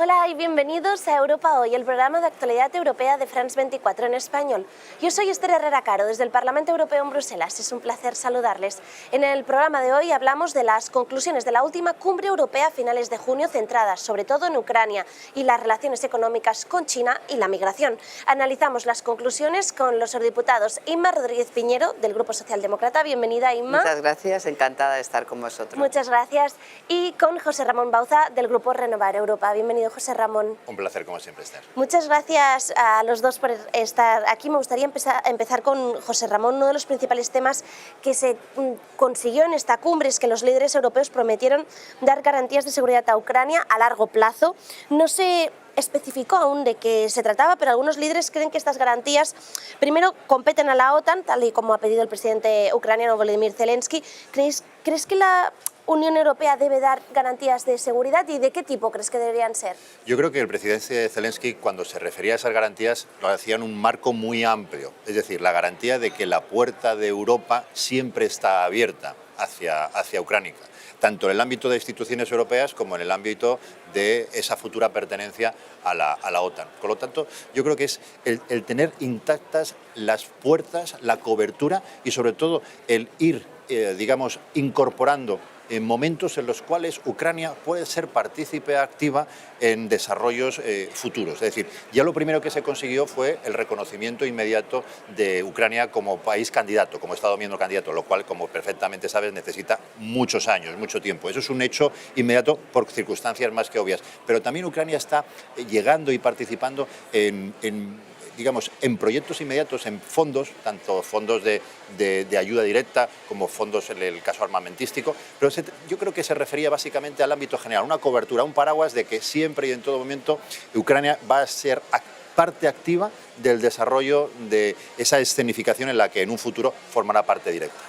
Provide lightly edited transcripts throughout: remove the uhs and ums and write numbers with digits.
Hola y bienvenidos a Europa Hoy, el programa de actualidad europea de France 24 en español. Yo soy Esther Herrera Caro, desde el Parlamento Europeo en Bruselas. Es un placer saludarles. En el programa de hoy hablamos de las conclusiones de la última cumbre europea a finales de junio, centradas sobre todo en Ucrania y las relaciones económicas con China y la migración. Analizamos las conclusiones con los eurodiputados Inma Rodríguez Piñero, del Grupo Socialdemócrata. Bienvenida, Inma. Muchas gracias, encantada de estar con vosotros. Muchas gracias. Y con José Ramón Bauza, del Grupo Renovar Europa. Bienvenido, José Ramón. Un placer, como siempre, Esther. Muchas gracias a los dos por estar aquí. Me gustaría empezar con José Ramón. Uno de los principales temas que se consiguió en esta cumbre es que los líderes europeos prometieron dar garantías de seguridad a Ucrania a largo plazo. No se especificó aún de qué se trataba, pero algunos líderes creen que estas garantías primero competen a la OTAN, tal y como ha pedido el presidente ucraniano Volodymyr Zelensky. ¿Crees que la Unión Europea debe dar garantías de seguridad y de qué tipo crees que deberían ser? Yo creo que el presidente Zelensky, cuando se refería a esas garantías, lo hacía en un marco muy amplio. Es decir, la garantía de que la puerta de Europa siempre está abierta hacia Ucrania, tanto en el ámbito de instituciones europeas como en el ámbito de esa futura pertenencia a la OTAN. Por lo tanto, yo creo que es el tener intactas las puertas, la cobertura y sobre todo el ir, digamos, incorporando en momentos en los cuales Ucrania puede ser partícipe activa en desarrollos futuros. Es decir, ya lo primero que se consiguió fue el reconocimiento inmediato de Ucrania como país candidato, como Estado miembro candidato, lo cual, como perfectamente sabes, necesita muchos años, mucho tiempo. Eso es un hecho inmediato por circunstancias más que obvias. Pero también Ucrania está llegando y participando en proyectos inmediatos, en fondos, tanto fondos de ayuda directa como fondos en el caso armamentístico, pero yo creo que se refería básicamente al ámbito general, una cobertura, un paraguas de que siempre y en todo momento Ucrania va a ser parte activa del desarrollo de esa escenificación en la que en un futuro formará parte directa.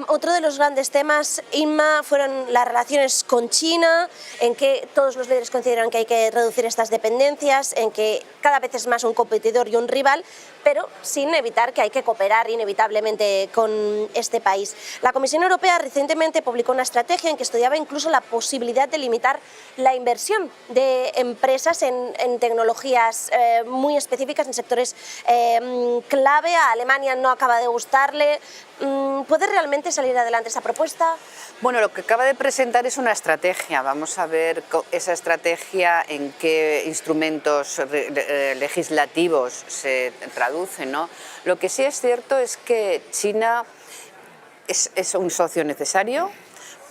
Otro de los grandes temas, Inma, fueron las relaciones con China, en que todos los líderes consideran que hay que reducir estas dependencias, en que cada vez es más un competidor y un rival, pero sin evitar que hay que cooperar inevitablemente con este país. La Comisión Europea recientemente publicó una estrategia en que estudiaba incluso la posibilidad de limitar la inversión de empresas en tecnologías muy específicas, en sectores clave. A Alemania no acaba de gustarle. ¿Puede realmente salir adelante esa propuesta? Bueno, lo que acaba de presentar es una estrategia. Vamos a ver esa estrategia en qué instrumentos legislativos se traduce, ¿no? Lo que sí es cierto es que China es un socio necesario,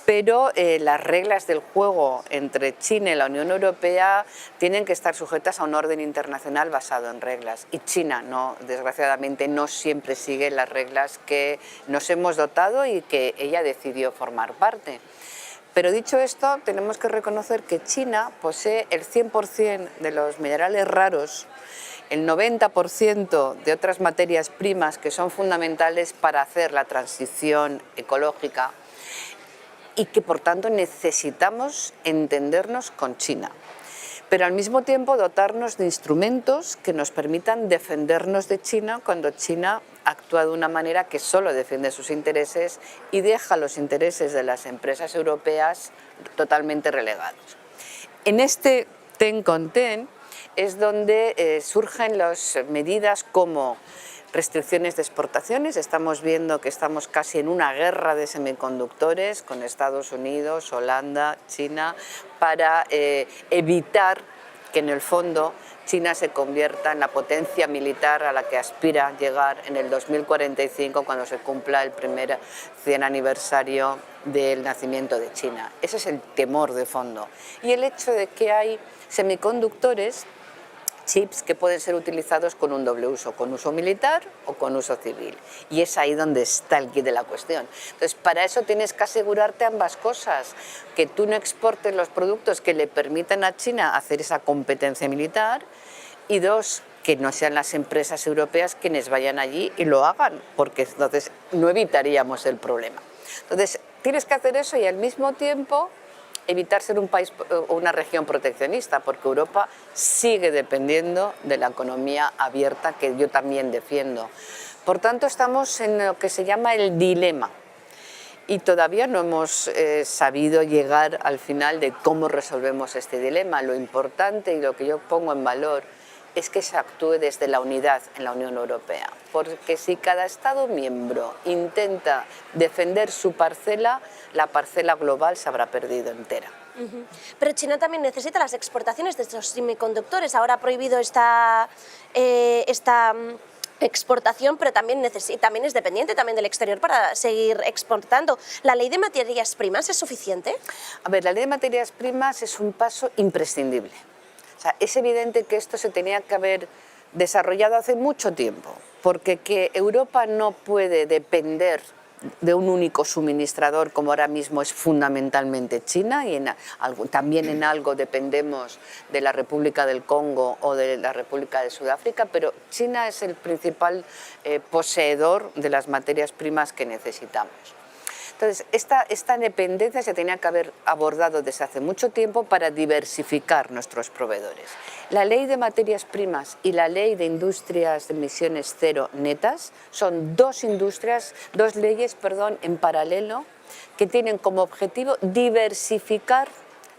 pero las reglas del juego entre China y la Unión Europea tienen que estar sujetas a un orden internacional basado en reglas. Y China, desgraciadamente, no siempre sigue las reglas que nos hemos dotado y que ella decidió formar parte. Pero dicho esto, tenemos que reconocer que China posee el 100% de los minerales raros, el 90% de otras materias primas que son fundamentales para hacer la transición ecológica, y que por tanto necesitamos entendernos con China, pero al mismo tiempo dotarnos de instrumentos que nos permitan defendernos de China cuando China actúa de una manera que solo defiende sus intereses y deja los intereses de las empresas europeas totalmente relegados. En este ten con ten es donde surgen las medidas como restricciones de exportaciones. Estamos viendo que estamos casi en una guerra de semiconductores con Estados Unidos, Holanda, China, para evitar que en el fondo China se convierta en la potencia militar a la que aspira llegar en el 2045, cuando se cumpla el primer 100 aniversario del nacimiento de China. Ese es el temor de fondo. Y el hecho de que hay semiconductores, chips que pueden ser utilizados con un doble uso, con uso militar o con uso civil. Y es ahí donde está el quid de la cuestión. Entonces, para eso tienes que asegurarte ambas cosas, que tú no exportes los productos que le permitan a China hacer esa competencia militar, y dos, que no sean las empresas europeas quienes vayan allí y lo hagan, porque entonces no evitaríamos el problema. Entonces, tienes que hacer eso y al mismo tiempo evitar ser un país o una región proteccionista, porque Europa sigue dependiendo de la economía abierta, que yo también defiendo. Por tanto, estamos en lo que se llama el dilema. y todavía no hemos sabido llegar al final de cómo resolvemos este dilema. Lo importante y lo que yo pongo en valor es que se actúe desde la unidad en la Unión Europea, porque si cada Estado miembro intenta defender su parcela, la parcela global se habrá perdido entera. Pero China también necesita las exportaciones de estos semiconductores. Ahora ha prohibido esta exportación, pero también es dependiente también del exterior para seguir exportando. ¿La ley de materias primas es suficiente? A ver, la ley de materias primas es un paso imprescindible. O sea, es evidente que esto se tenía que haber desarrollado hace mucho tiempo, porque que Europa no puede depender de un único suministrador, como ahora mismo es fundamentalmente China, y también en algo dependemos de la República del Congo o de la República de Sudáfrica, pero China es el principal poseedor de las materias primas que necesitamos. Entonces, esta dependencia se tenía que haber abordado desde hace mucho tiempo para diversificar nuestros proveedores. La ley de materias primas y la ley de industrias de emisiones cero netas son dos leyes en paralelo que tienen como objetivo diversificar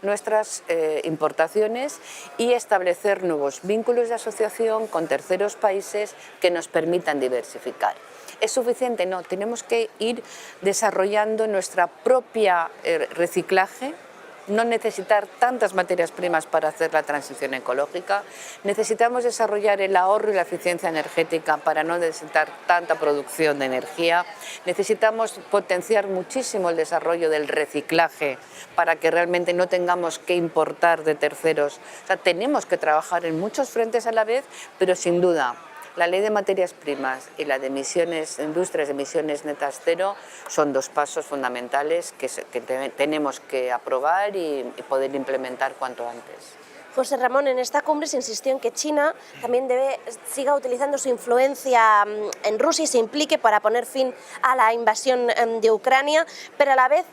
nuestras importaciones y establecer nuevos vínculos de asociación con terceros países que nos permitan diversificar. ¿Es suficiente? No, tenemos que ir desarrollando nuestra propia reciclaje, no necesitar tantas materias primas para hacer la transición ecológica, necesitamos desarrollar el ahorro y la eficiencia energética para no necesitar tanta producción de energía, necesitamos potenciar muchísimo el desarrollo del reciclaje para que realmente no tengamos que importar de terceros. O sea, tenemos que trabajar en muchos frentes a la vez, pero sin duda la ley de materias primas y la de industrias de emisiones netas cero son dos pasos fundamentales que tenemos que aprobar y poder implementar cuanto antes. José Ramón, en esta cumbre se insistió en que China también siga utilizando su influencia en Rusia y se implique para poner fin a la invasión de Ucrania, pero a la vez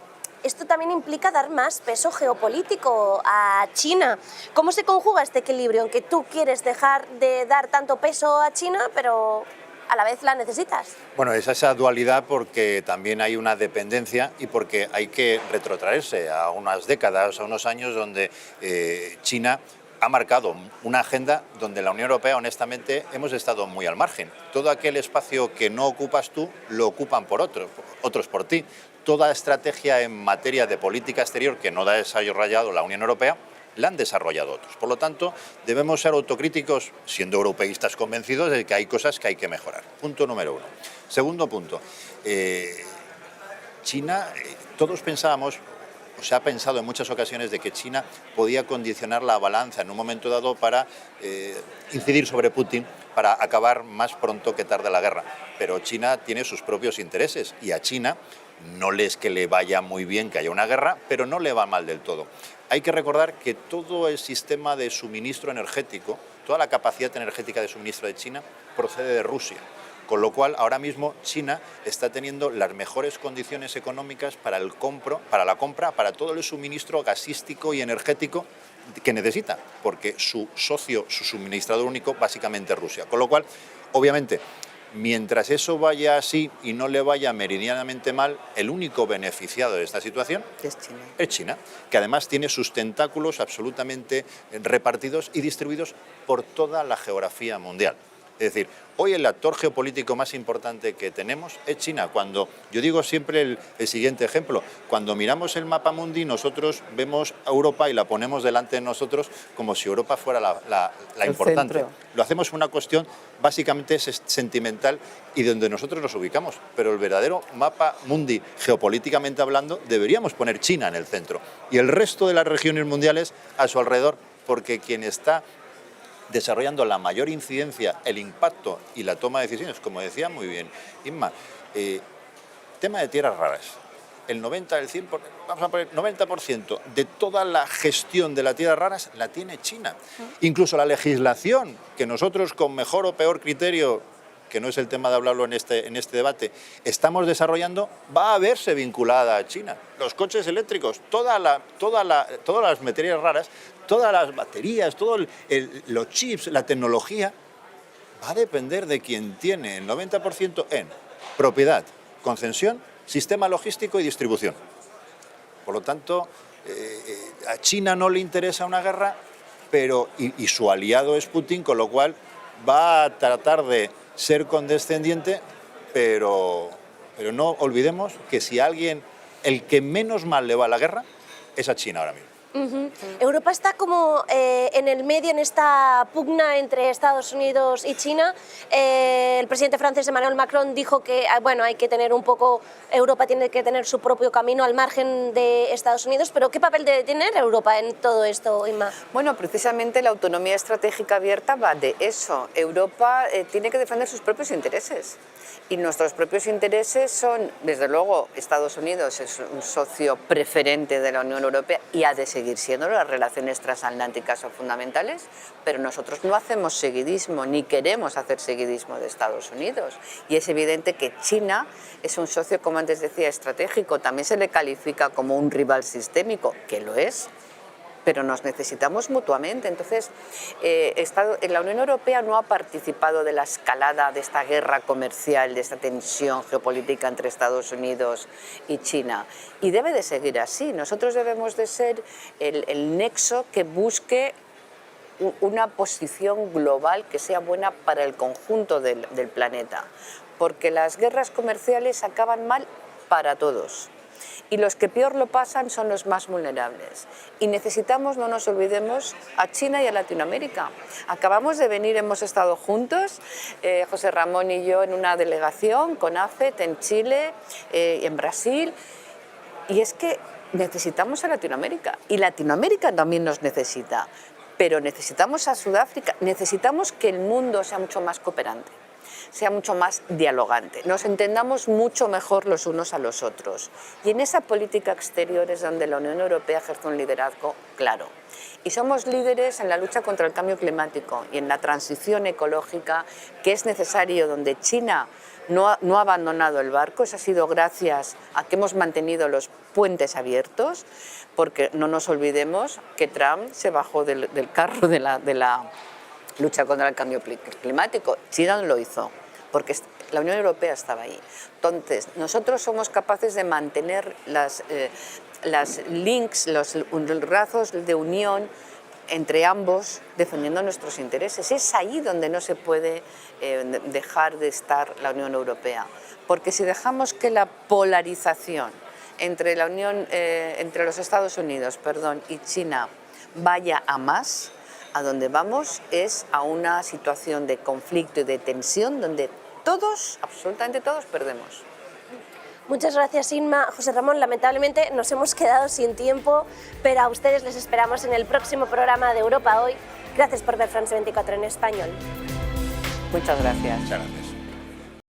esto también implica dar más peso geopolítico a China. ¿Cómo se conjuga este equilibrio en que tú quieres dejar de dar tanto peso a China, pero a la vez la necesitas? Bueno, es esa dualidad porque también hay una dependencia y porque hay que retrotraerse a unas décadas, a unos años donde China ha marcado una agenda donde la Unión Europea, honestamente, hemos estado muy al margen. Todo aquel espacio que no ocupas tú, lo ocupan otros por ti. Toda estrategia en materia de política exterior que no ha desarrollado la Unión Europea, la han desarrollado otros. Por lo tanto, debemos ser autocríticos, siendo europeístas convencidos de que hay cosas que hay que mejorar. Punto número uno. Segundo punto, China, todos pensábamos, o se ha pensado en muchas ocasiones de que China podía condicionar la balanza en un momento dado para incidir sobre Putin, para acabar más pronto que tarde la guerra. Pero China tiene sus propios intereses y a China no es que le vaya muy bien que haya una guerra, pero no le va mal del todo. Hay que recordar que todo el sistema de suministro energético, toda la capacidad energética de suministro de China procede de Rusia. Con lo cual, ahora mismo China está teniendo las mejores condiciones económicas para la compra, para todo el suministro gasístico y energético que necesita, porque su socio, su suministrador único, básicamente es Rusia. Con lo cual, obviamente, mientras eso vaya así y no le vaya meridianamente mal, el único beneficiado de esta situación es China, que además tiene sus tentáculos absolutamente repartidos y distribuidos por toda la geografía mundial. Es decir, hoy el actor geopolítico más importante que tenemos es China. Cuando yo digo siempre el siguiente ejemplo, cuando miramos el mapa mundi, nosotros vemos a Europa y la ponemos delante de nosotros como si Europa fuera la importante. Centro. Lo hacemos una cuestión básicamente sentimental y donde nosotros nos ubicamos. Pero el verdadero mapa mundi, geopolíticamente hablando, deberíamos poner China en el centro y el resto de las regiones mundiales a su alrededor, porque quien está desarrollando la mayor incidencia, el impacto y la toma de decisiones, como decía muy bien Inma, tema de tierras raras. El 90% de toda la gestión de las tierras raras la tiene China. Incluso la legislación, que nosotros con mejor o peor criterio, que no es el tema de hablarlo en este debate, estamos desarrollando, va a verse vinculada a China. Los coches eléctricos, todas las materias raras, todas las baterías, todos los chips, la tecnología, va a depender de quien tiene el 90% en propiedad, concesión sistema logístico y distribución. Por lo tanto, a China no le interesa una guerra, pero y su aliado es Putin, con lo cual va a tratar de ser condescendiente, pero no olvidemos que si alguien, el que menos mal le va a la guerra, es a China ahora mismo. Europa está como en el medio, en esta pugna entre Estados Unidos y China. El presidente francés Emmanuel Macron dijo que bueno, hay que tener un poco, Europa tiene que tener su propio camino al margen de Estados Unidos, pero ¿qué papel debe tener Europa en todo esto, Inma? Bueno, precisamente la autonomía estratégica abierta va de eso. Europa tiene que defender sus propios intereses. Y nuestros propios intereses son, desde luego, Estados Unidos es un socio preferente de la Unión Europea y ha de seguir siendo, las relaciones transatlánticas son fundamentales, pero nosotros no hacemos seguidismo ni queremos hacer seguidismo de Estados Unidos. Y es evidente que China es un socio, como antes decía, estratégico, también se le califica como un rival sistémico, que lo es, pero nos necesitamos mutuamente. Entonces, la Unión Europea no ha participado de la escalada de esta guerra comercial, de esta tensión geopolítica entre Estados Unidos y China. Y debe de seguir así. Nosotros debemos de ser el nexo que busque una posición global que sea buena para el conjunto del planeta. Porque las guerras comerciales acaban mal para todos. Y los que peor lo pasan son los más vulnerables. Y necesitamos, no nos olvidemos, a China y a Latinoamérica. Acabamos de venir, hemos estado juntos, José Ramón y yo, en una delegación con AFET en Chile, en Brasil, y es que necesitamos a Latinoamérica. Y Latinoamérica también nos necesita, pero necesitamos a Sudáfrica, necesitamos que el mundo sea mucho más cooperante, sea mucho más dialogante, nos entendamos mucho mejor los unos a los otros. Y en esa política exterior es donde la Unión Europea ejerce un liderazgo claro. Y somos líderes en la lucha contra el cambio climático y en la transición ecológica, que es necesario, donde China no ha abandonado el barco. Eso ha sido gracias a que hemos mantenido los puentes abiertos, porque no nos olvidemos que Trump se bajó del carro de la lucha contra el cambio climático. China no lo hizo, porque la Unión Europea estaba ahí. Entonces, nosotros somos capaces de mantener las links, los lazos de unión entre ambos, defendiendo nuestros intereses. Es ahí donde no se puede dejar de estar la Unión Europea, porque si dejamos que la polarización entre los Estados Unidos, y China vaya a más, a donde vamos es a una situación de conflicto y de tensión donde todos, absolutamente todos, perdemos. Muchas gracias, Inma. José Ramón, lamentablemente nos hemos quedado sin tiempo, pero a ustedes les esperamos en el próximo programa de Europa Hoy. Gracias por ver France 24 en español. Muchas gracias. Muchas gracias.